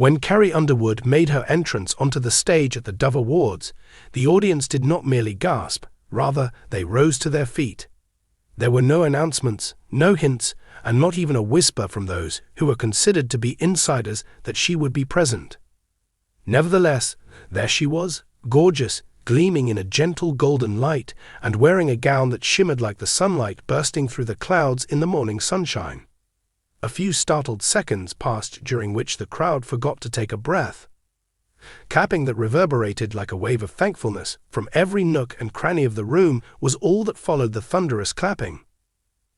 When Carrie Underwood made her entrance onto the stage at the Dove Awards, the audience did not merely gasp, rather they rose to their feet. There were no announcements, no hints, and not even a whisper from those who were considered to be insiders that she would be present. Nevertheless, there she was, gorgeous, gleaming in a gentle golden light, and wearing a gown that shimmered like the sunlight bursting through the clouds in the morning sunshine. A few startled seconds passed during which the crowd forgot to take a breath. Clapping that reverberated like a wave of thankfulness from every nook and cranny of the room was all that followed the thunderous clapping.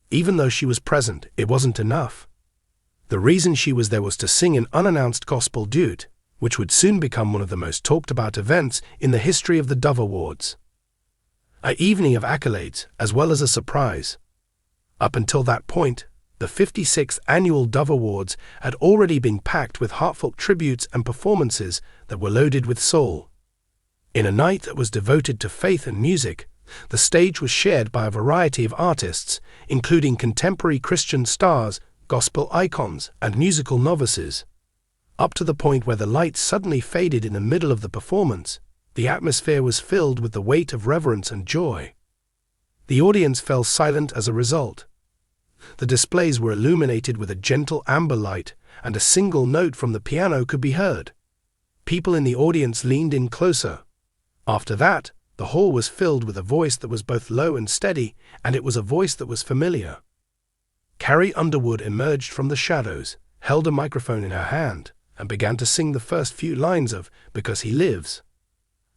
Even though she was present, it wasn't enough. The reason she was there was to sing an unannounced gospel duet, which would soon become one of the most talked-about events in the history of the Dove Awards. An evening of accolades, as well as a surprise. Up until that point, the 56th Annual Dove Awards had already been packed with heartfelt tributes and performances that were loaded with soul. In a night that was devoted to faith and music, the stage was shared by a variety of artists, including contemporary Christian stars, gospel icons, and musical novices. Up to the point where the lights suddenly faded in the middle of the performance, the atmosphere was filled with the weight of reverence and joy. The audience fell silent as a result. The displays were illuminated with a gentle amber light, and a single note from the piano could be heard. People in the audience leaned in closer. After that, the hall was filled with a voice that was both low and steady, and it was a voice that was familiar. Carrie Underwood emerged from the shadows, held a microphone in her hand, and began to sing the first few lines of "Because He Lives."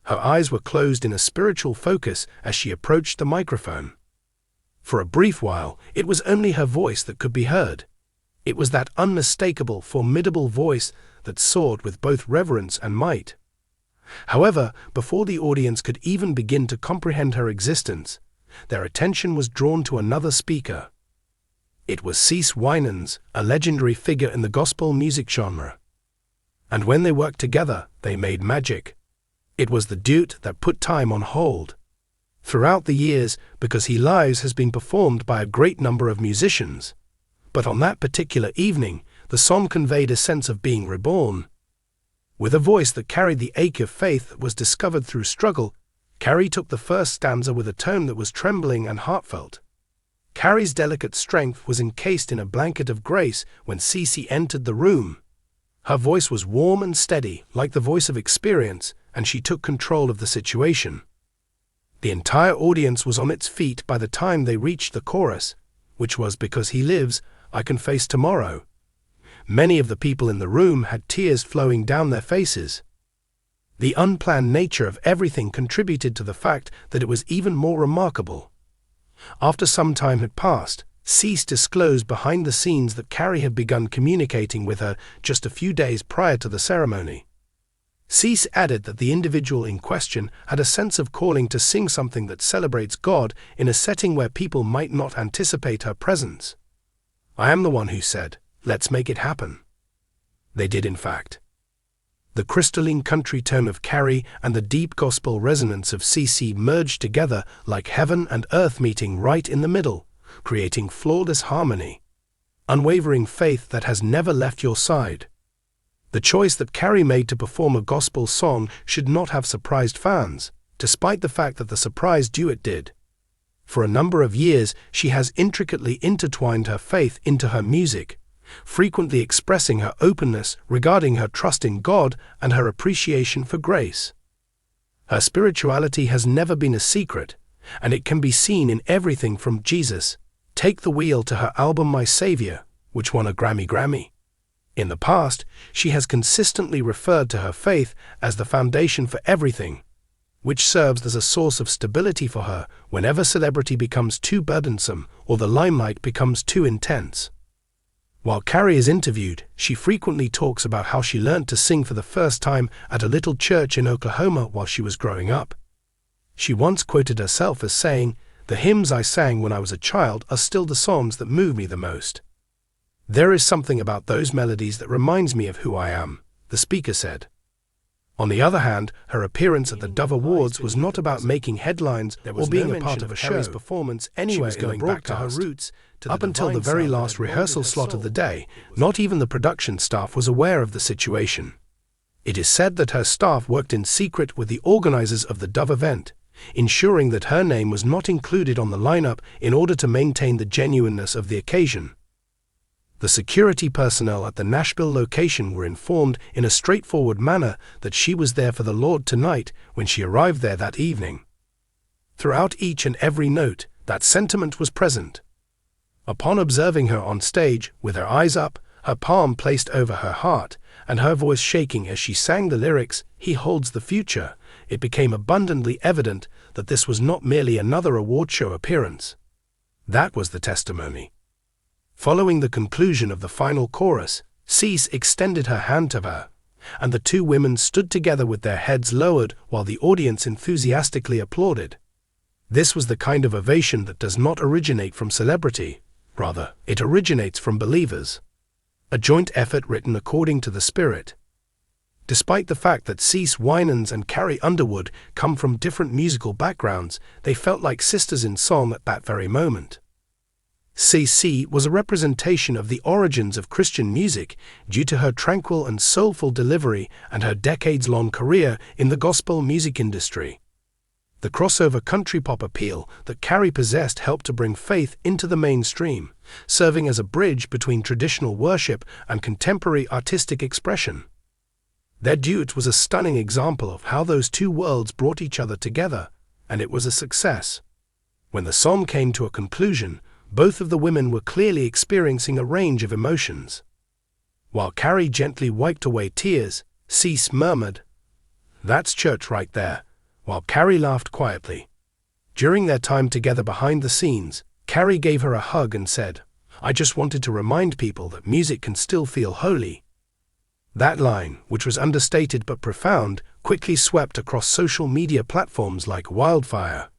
Her eyes were closed in a spiritual focus as she approached the microphone. For a brief while, it was only her voice that could be heard. It was that unmistakable, formidable voice that soared with both reverence and might. However, before the audience could even begin to comprehend her existence, their attention was drawn to another speaker. It was Cease Winans, a legendary figure in the gospel music genre. And when they worked together, they made magic. It was the duet that put time on hold. Throughout the years, Because He Lives has been performed by a great number of musicians. But on that particular evening, the song conveyed a sense of being reborn. With a voice that carried the ache of faith that was discovered through struggle, Carrie took the first stanza with a tone that was trembling and heartfelt. Carrie's delicate strength was encased in a blanket of grace when Cece entered the room. Her voice was warm and steady, like the voice of experience, and she took control of the situation. The entire audience was on its feet by the time they reached the chorus, which was "Because He Lives, I Can Face Tomorrow." Many of the people in the room had tears flowing down their faces. The unplanned nature of everything contributed to the fact that it was even more remarkable. After some time had passed, Cease disclosed behind the scenes that Carrie had begun communicating with her just a few days prior to the ceremony. Cease added that the individual in question had a sense of calling to sing something that celebrates God in a setting where people might not anticipate her presence. "I am the one who said, 'Let's make it happen.'" They did, in fact. The crystalline country tone of Carrie and the deep gospel resonance of Cece merged together like heaven and earth meeting right in the middle, creating flawless harmony. Unwavering faith that has never left your side. The choice that Carrie made to perform a gospel song should not have surprised fans, despite the fact that the surprise duet did. For a number of years, she has intricately intertwined her faith into her music, frequently expressing her openness regarding her trust in God and her appreciation for grace. Her spirituality has never been a secret, and it can be seen in everything from Jesus, Take the Wheel, to her album My Savior, which won a Grammy. In the past, she has consistently referred to her faith as the foundation for everything, which serves as a source of stability for her whenever celebrity becomes too burdensome or the limelight becomes too intense. While Carrie is interviewed, she frequently talks about how she learned to sing for the first time at a little church in Oklahoma while she was growing up. She once quoted herself as saying, "The hymns I sang when I was a child are still the songs that move me the most. There is something about those melodies that reminds me of who I am," the speaker said. On the other hand, her appearance at the Dove Awards was not about making headlines or being a part of a show's performance anywhere. She was going back to her roots, up until the very last rehearsal slot of the day. Not even the production staff was aware of the situation. It is said that her staff worked in secret with the organizers of the Dove event, ensuring that her name was not included on the lineup in order to maintain the genuineness of the occasion. The security personnel at the Nashville location were informed in a straightforward manner that she was there for the Lord tonight when she arrived there that evening. Throughout each and every note, that sentiment was present. Upon observing her on stage, with her eyes up, her palm placed over her heart, and her voice shaking as she sang the lyrics, "He holds the future," it became abundantly evident that this was not merely another award show appearance. That was the testimony. Following the conclusion of the final chorus, Cease extended her hand to her, and the two women stood together with their heads lowered while the audience enthusiastically applauded. This was the kind of ovation that does not originate from celebrity, rather, it originates from believers. A joint effort written according to the Spirit. Despite the fact that Cease Winans and Carrie Underwood come from different musical backgrounds, they felt like sisters in song at that very moment. CC was a representation of the origins of Christian music due to her tranquil and soulful delivery and her decades-long career in the gospel music industry. The crossover country pop appeal that Carrie possessed helped to bring faith into the mainstream, serving as a bridge between traditional worship and contemporary artistic expression. Their duet was a stunning example of how those two worlds brought each other together, and it was a success. When the song came to a conclusion, both of the women were clearly experiencing a range of emotions. While Carrie gently wiped away tears, Cease murmured, "That's church right there," while Carrie laughed quietly. During their time together behind the scenes, Carrie gave her a hug and said, "I just wanted to remind people that music can still feel holy." That line, which was understated but profound, quickly swept across social media platforms like wildfire.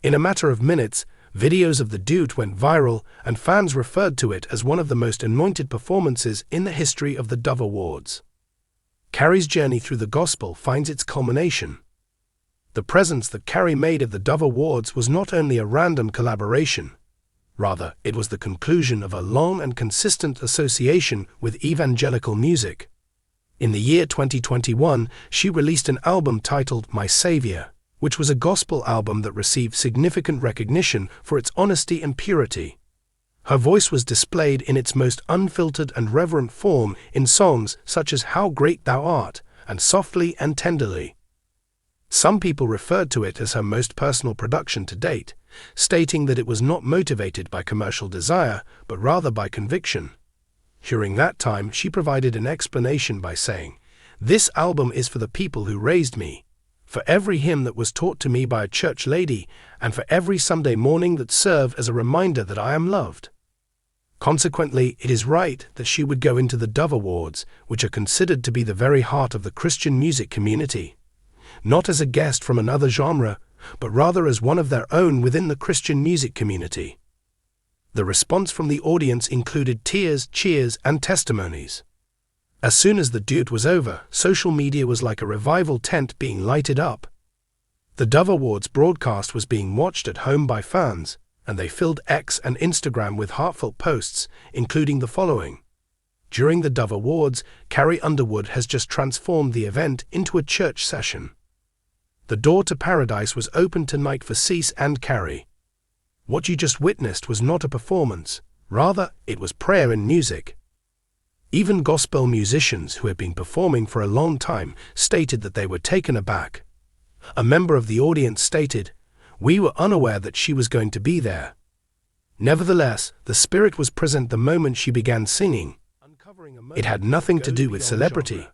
In a matter of minutes, videos of the duet went viral, and fans referred to it as one of the most anointed performances in the history of the Dove Awards. Carrie's journey through the gospel finds its culmination. The presence that Carrie made at the Dove Awards was not only a random collaboration. Rather, it was the conclusion of a long and consistent association with evangelical music. In the year 2021, she released an album titled My Savior, which was a gospel album that received significant recognition for its honesty and purity. Her voice was displayed in its most unfiltered and reverent form in songs such as How Great Thou Art and Softly and Tenderly. Some people referred to it as her most personal production to date, stating that it was not motivated by commercial desire, but rather by conviction. During that time, she provided an explanation by saying, "This album is for the people who raised me, for every hymn that was taught to me by a church lady, and for every Sunday morning that served as a reminder that I am loved." Consequently, it is right that she would go into the Dove Awards, which are considered to be the very heart of the Christian music community, not as a guest from another genre, but rather as one of their own within the Christian music community. The response from the audience included tears, cheers, and testimonies. As soon as the duet was over, social media was like a revival tent being lighted up. The Dove Awards broadcast was being watched at home by fans, and they filled X and Instagram with heartfelt posts, including the following. During the Dove Awards, Carrie Underwood has just transformed the event into a church session. The door to paradise was opened tonight for Cease and Carrie. What you just witnessed was not a performance, rather, it was prayer and music. Even gospel musicians who had been performing for a long time stated that they were taken aback. A member of the audience stated, "We were unaware that she was going to be there." Nevertheless, the Spirit was present the moment she began singing. It had nothing to do with celebrity.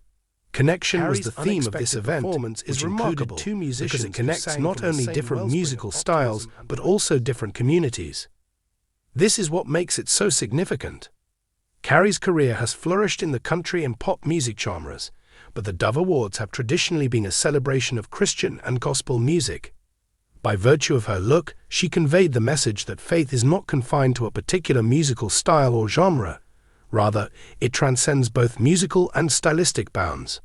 Connection was the theme of this event, which included two musicians because it connects not only different musical styles, but also different communities. This is what makes it so significant. Carrie's career has flourished in the country and pop music genres, but the Dove Awards have traditionally been a celebration of Christian and gospel music. By virtue of her look, she conveyed the message that faith is not confined to a particular musical style or genre. Rather, it transcends both musical and stylistic bounds.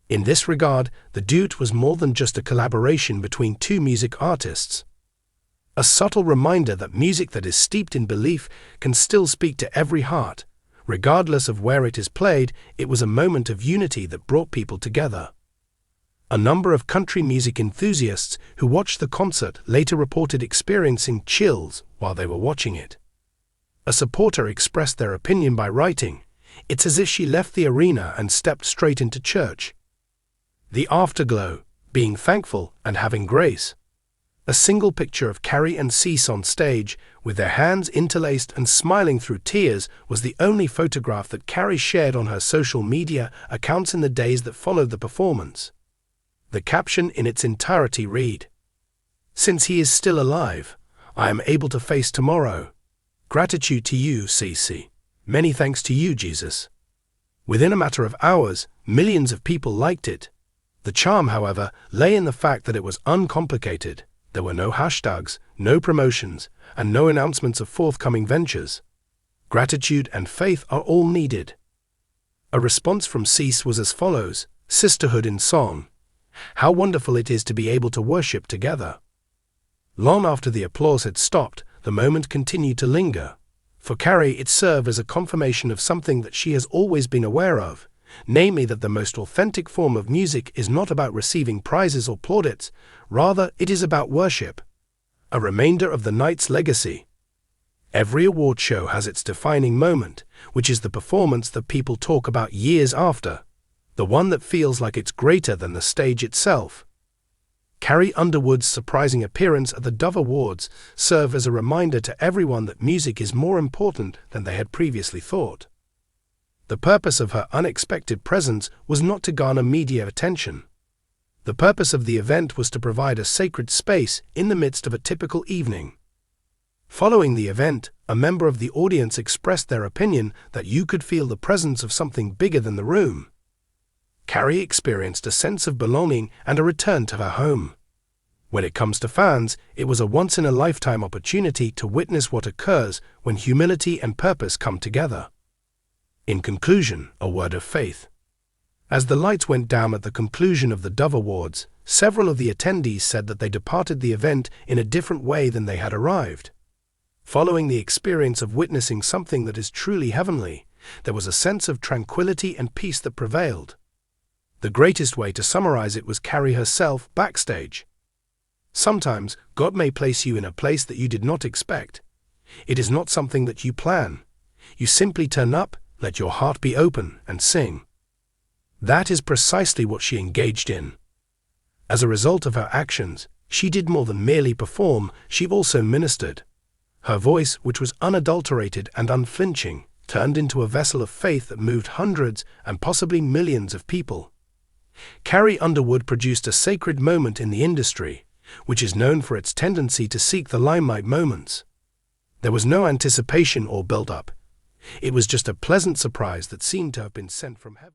In this regard, the duet was more than just a collaboration between two music artists. A subtle reminder that music that is steeped in belief can still speak to every heart. Regardless of where it is played, it was a moment of unity that brought people together. A number of country music enthusiasts who watched the concert later reported experiencing chills while they were watching it. A supporter expressed their opinion by writing, "It's as if she left the arena and stepped straight into church." The afterglow, being thankful and having grace. A single picture of Carrie and Cease on stage, with their hands interlaced and smiling through tears, was the only photograph that Carrie shared on her social media accounts in the days that followed the performance. The caption in its entirety read, "Since he is still alive, I am able to face tomorrow. Gratitude to you, Cece. Many thanks to you, Jesus." Within a matter of hours, millions of people liked it. The charm, however, lay in the fact that it was uncomplicated. There were no hashtags, no promotions, and no announcements of forthcoming ventures. Gratitude and faith are all needed. A response from Cease was as follows, "Sisterhood in song. How wonderful it is to be able to worship together." Long after the applause had stopped, the moment continued to linger. For Carrie, it served as a confirmation of something that she has always been aware of, namely that the most authentic form of music is not about receiving prizes or plaudits, rather it is about worship. A remainder of the night's legacy. Every award show has its defining moment, which is the performance that people talk about years after, the one that feels like it's greater than the stage itself. Carrie Underwood's surprising appearance at the Dove Awards served as a reminder to everyone that music is more important than they had previously thought. The purpose of her unexpected presence was not to garner media attention. The purpose of the event was to provide a sacred space in the midst of a typical evening. Following the event, a member of the audience expressed their opinion that you could feel the presence of something bigger than the room. Carrie experienced a sense of belonging and a return to her home. When it comes to fans, it was a once-in-a-lifetime opportunity to witness what occurs when humility and purpose come together. In conclusion, a word of faith. As the lights went down at the conclusion of the Dove Awards, several of the attendees said that they departed the event in a different way than they had arrived. Following the experience of witnessing something that is truly heavenly, there was a sense of tranquility and peace that prevailed. The greatest way to summarize it was Carrie herself backstage. Sometimes, God may place you in a place that you did not expect. It is not something that you plan. You simply turn up, let your heart be open, and sing. That is precisely what she engaged in. As a result of her actions, she did more than merely perform, she also ministered. Her voice, which was unadulterated and unflinching, turned into a vessel of faith that moved hundreds and possibly millions of people. Carrie Underwood produced a sacred moment in the industry, which is known for its tendency to seek the limelight moments. There was no anticipation or build-up. It was just a pleasant surprise that seemed to have been sent from heaven.